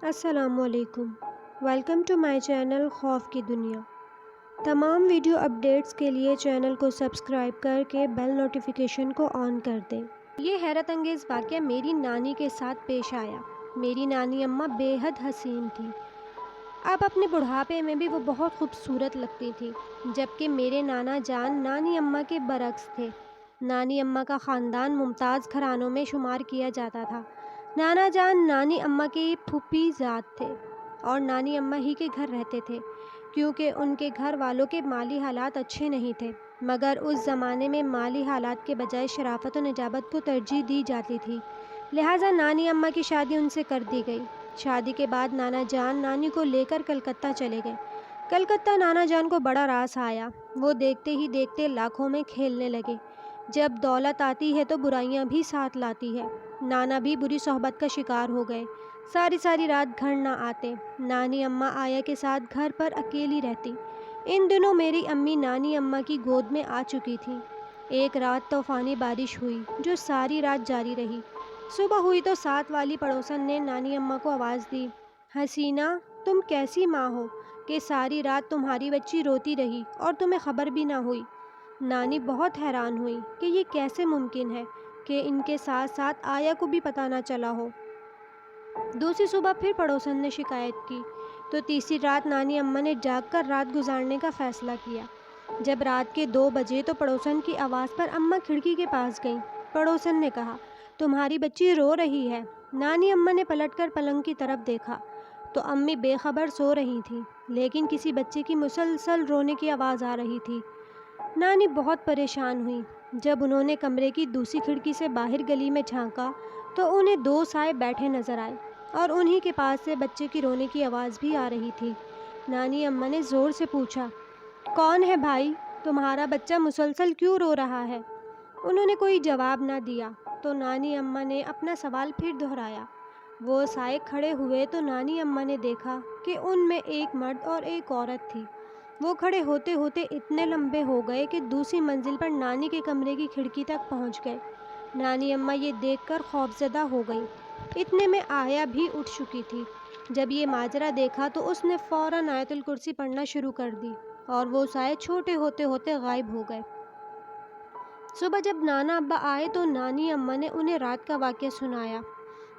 السلام علیکم۔ Welcome to my channel خوف کی دنیا۔ تمام ویڈیو اپڈیٹس کے لیے چینل کو سبسکرائب کر کے بیل نوٹیفیکیشن کو آن کر دیں۔ یہ حیرت انگیز واقعہ میری نانی کے ساتھ پیش آیا۔ میری نانی اماں بے حد حسین تھی۔ اب اپنے بڑھاپے میں بھی وہ بہت خوبصورت لگتی تھی، جبکہ میرے نانا جان نانی اماں کے برعکس تھے۔ نانی اماں کا خاندان ممتاز گھرانوں میں شمار کیا جاتا تھا۔ نانا جان نانی اماں کے پھوپھی زاد تھے اور نانی اماں ہی کے گھر رہتے تھے، کیونکہ ان کے گھر والوں کے مالی حالات اچھے نہیں تھے، مگر اس زمانے میں مالی حالات کے بجائے شرافت و نجابت کو ترجیح دی جاتی تھی، لہٰذا نانی اماں کی شادی ان سے کر دی گئی۔ شادی کے بعد نانا جان نانی کو لے کر کلکتہ چلے گئے۔ کلکتہ نانا جان کو بڑا راس آیا۔ وہ دیکھتے ہی دیکھتے لاکھوں میں کھیلنے لگے۔ جب دولت آتی ہے تو برائیاں بھی ساتھ لاتی ہے۔ نانا بھی بری صحبت کا شکار ہو گئے۔ ساری ساری رات گھر نہ آتے۔ نانی اماں آیا کے ساتھ گھر پر اکیلی رہتی۔ ان دنوں میری امی نانی اماں کی گود میں آ چکی تھیں۔ ایک رات طوفانی بارش ہوئی جو ساری رات جاری رہی۔ صبح ہوئی تو ساتھ والی پڑوسن نے نانی اماں کو آواز دی، حسینہ، تم کیسی ماں ہو کہ ساری رات تمہاری بچی روتی رہی اور تمہیں خبر بھی نہ ہوئی؟ نانی بہت حیران ہوئی کہ یہ کیسے ممکن ہے کہ ان کے ساتھ ساتھ آیا کو بھی پتہ نہ چلا ہو۔ دوسری صبح پھر پڑوسن نے شکایت کی تو تیسری رات نانی اماں نے جاگ کر رات گزارنے کا فیصلہ کیا۔ جب رات کے 2 بجے تو پڑوسن کی آواز پر اماں کھڑکی کے پاس گئیں۔ پڑوسن نے کہا، تمہاری بچی رو رہی ہے۔ نانی اماں نے پلٹ کر پلنگ کی طرف دیکھا تو امی بے خبر سو رہی تھیں، لیکن کسی بچے کی مسلسل رونے کی آواز آ رہی تھی۔ نانی بہت پریشان ہوئی۔ جب انہوں نے کمرے کی دوسری کھڑکی سے باہر گلی میں جھانکا تو انہیں 2 سائے بیٹھے نظر آئے اور انہی کے پاس سے بچے کی رونے کی آواز بھی آ رہی تھی۔ نانی اماں نے زور سے پوچھا، کون ہے بھائی؟ تمہارا بچہ مسلسل کیوں رو رہا ہے؟ انہوں نے کوئی جواب نہ دیا تو نانی اماں نے اپنا سوال پھر دہرایا۔ وہ سائے کھڑے ہوئے تو نانی اماں نے دیکھا کہ ان میں ایک مرد اور ایک عورت تھی۔ وہ کھڑے ہوتے ہوتے اتنے لمبے ہو گئے کہ دوسری منزل پر نانی کے کمرے کی کھڑکی تک پہنچ گئے۔ نانی اماں یہ دیکھ کر خوفزدہ ہو گئیں۔ اتنے میں آیا بھی اٹھ چکی تھی۔ جب یہ ماجرا دیکھا تو اس نے فوراً آیت الکرسی پڑھنا شروع کر دی اور وہ سائے چھوٹے ہوتے ہوتے غائب ہو گئے۔ صبح جب نانا ابا آئے تو نانی اماں نے انہیں رات کا واقعہ سنایا۔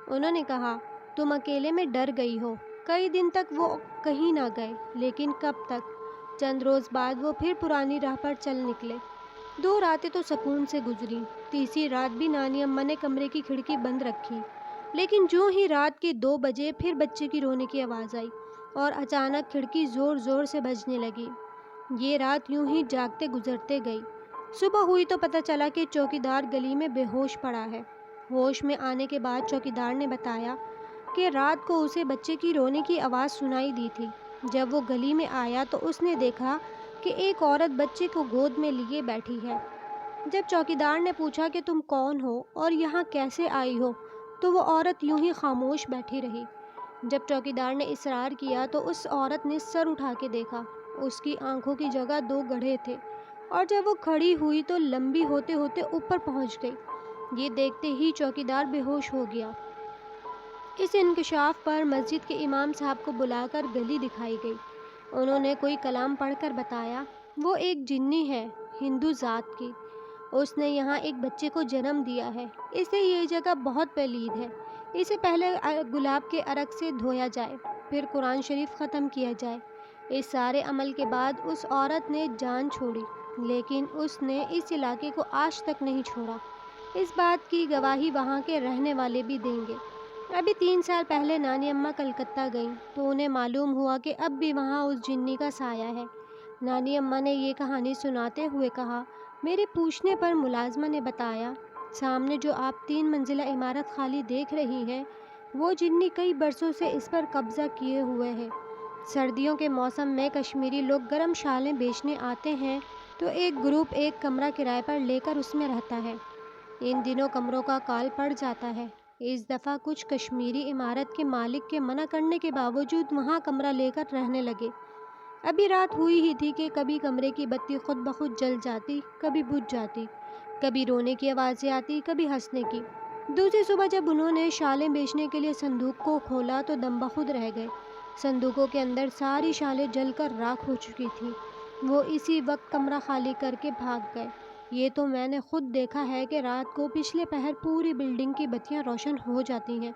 انہوں نے کہا، تم اکیلے میں ڈر گئی ہو۔ کئی دن تک وہ کہیں نہ گئے، لیکن کب تک؟ چند روز بعد وہ پھر پرانی راہ پر چل نکلے۔ 2 راتیں تو سکون سے گزری۔ تیسری رات بھی نانی اماں نے کمرے کی کھڑکی بند رکھی، لیکن جوں ہی رات کے 2 بجے پھر بچے کی رونے کی آواز آئی اور اچانک کھڑکی زور زور سے بجنے لگی۔ یہ رات یوں ہی جاگتے گزرتے گئی۔ صبح ہوئی تو پتہ چلا کہ چوکیدار گلی میں بے ہوش پڑا ہے۔ ہوش میں آنے کے بعد چوکیدار نے بتایا کہ رات کو اسے بچے کی رونے کی آواز سنائی دی تھی۔ جب وہ گلی میں آیا تو اس نے دیکھا کہ ایک عورت بچے کو گود میں لیے بیٹھی ہے۔ جب چوکیدار نے پوچھا کہ تم کون ہو اور یہاں کیسے آئی ہو تو وہ عورت یوں ہی خاموش بیٹھی رہی۔ جب چوکیدار نے اصرار کیا تو اس عورت نے سر اٹھا کے دیکھا۔ اس کی آنکھوں کی جگہ 2 گڑھے تھے اور جب وہ کھڑی ہوئی تو لمبی ہوتے ہوتے اوپر پہنچ گئی۔ یہ دیکھتے ہی چوکیدار بے ہوش ہو گیا۔ اس انکشاف پر مسجد کے امام صاحب کو بلا کر گلی دکھائی گئی۔ انہوں نے کوئی کلام پڑھ کر بتایا، وہ ایک جنی ہے، ہندو ذات کی۔ اس نے یہاں ایک بچے کو جنم دیا ہے، اس لیے یہ جگہ بہت پلید ہے۔ اسے پہلے گلاب کے عرق سے دھویا جائے، پھر قرآن شریف ختم کیا جائے۔ اس سارے عمل کے بعد اس عورت نے جان چھوڑی، لیکن اس نے اس علاقے کو آج تک نہیں چھوڑا۔ اس بات کی گواہی وہاں کے رہنے والے بھی دیں گے۔ ابھی 3 سال پہلے نانی اماں کلکتہ گئیں تو انہیں معلوم ہوا کہ اب بھی وہاں اس جنی کا سایہ ہے۔ نانی اماں نے یہ کہانی سناتے ہوئے کہا، میرے پوچھنے پر ملازمہ نے بتایا، سامنے جو آپ 3 منزلہ عمارت خالی دیکھ رہی ہیں، وہ جنی کئی برسوں سے اس پر قبضہ کیے ہوئے ہے۔ سردیوں کے موسم میں کشمیری لوگ گرم شالیں بیچنے آتے ہیں تو ایک گروپ ایک کمرہ کرائے پر لے کر اس میں رہتا ہے۔ ان دنوں کمروں کا کال پڑ جاتا ہے۔ اس دفعہ کچھ کشمیری عمارت کے مالک کے منع کرنے کے باوجود وہاں کمرہ لے کر رہنے لگے۔ ابھی رات ہوئی ہی تھی کہ کبھی کمرے کی بتی خود بخود جل جاتی، کبھی بجھ جاتی، کبھی رونے کی آوازیں آتی، کبھی ہنسنے کی۔ دوسری صبح جب انہوں نے شالیں بیچنے کے لیے صندوق کو کھولا تو دم بخود رہ گئے۔ صندوقوں کے اندر ساری شالیں جل کر راکھ ہو چکی تھیں۔ وہ اسی وقت کمرہ خالی کر کے بھاگ گئے۔ یہ تو میں نے خود دیکھا ہے کہ رات کو پچھلے پہر پوری بلڈنگ کی بتیاں روشن ہو جاتی ہیں۔